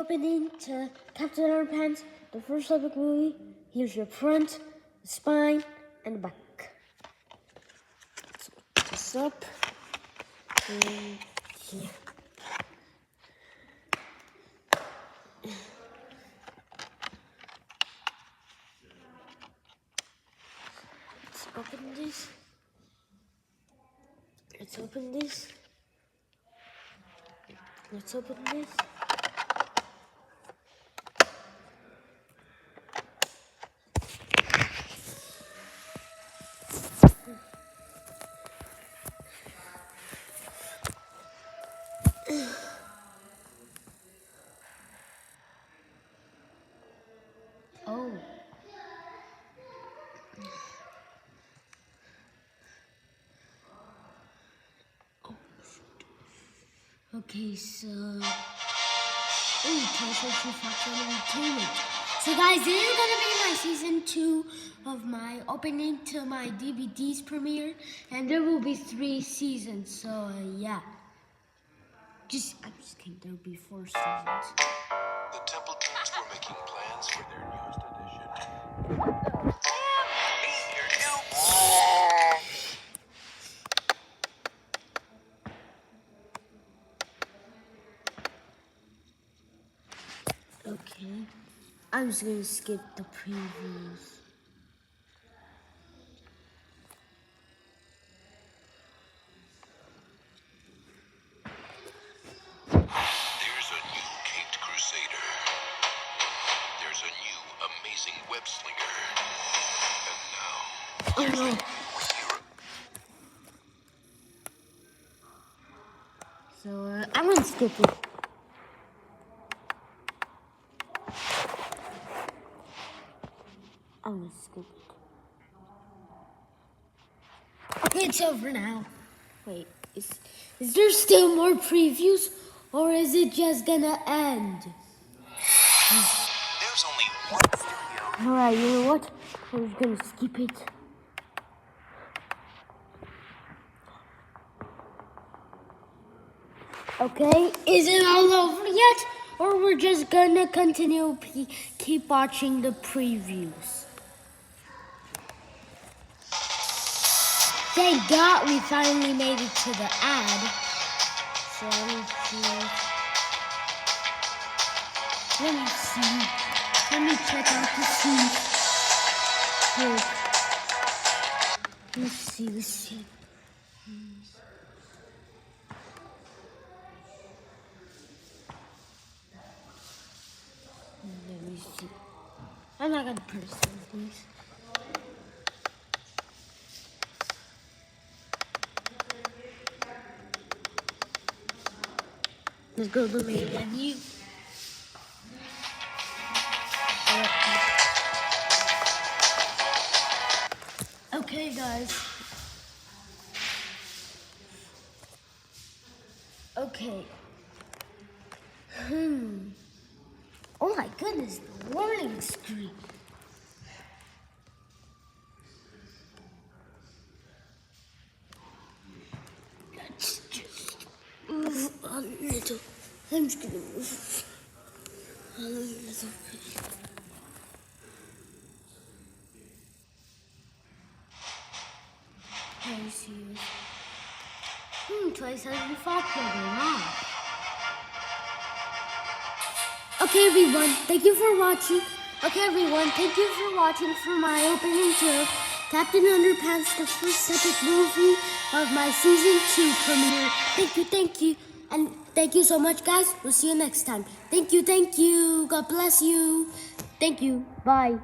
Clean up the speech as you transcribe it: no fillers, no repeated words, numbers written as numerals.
opening to Captain Underpants, the first epic movie. Here's your front, the spine, and the back. So put this up and here. Let's open this. Let's open this. Let's open this. Oh. Okay, so entertainment. So guys, this is gonna be my season 2 of my opening to my DVD's premiere, and there will be 3 seasons. So yeah, I'm just kidding. There will be 4 seasons. The Templetons were making plans for their newest edition. Okay, I'm just gonna skip the previews. There's a new Caped Crusader. There's a new amazing web slinger. And now, Oh no. So I'm gonna skip it. I'm gonna skip it. Okay, it's over now. Wait, is there still more previews, or is it just gonna end? there's only one studio. Alright, you know what? I'm just gonna skip it. Okay, is it all over yet? Or we're just gonna continue keep watching the previews? Thank God we finally made it to the ad. So let me see. Let me check out the scenes. Here. Let's see. Let me see. I'm not gonna press these. Let's go to the main menu. Okay, guys. Okay. Oh my goodness, the warning screen. Let's just move a little. I'm just gonna move a little bit. I see. Twice as we thought Okay, everyone, thank you for watching. Okay, everyone, thank you for watching for my opening to Captain Underpants, the first epic movie of my season 2 premiere. Thank you, and thank you so much, guys. We'll see you next time. Thank you. God bless you. Thank you. Bye.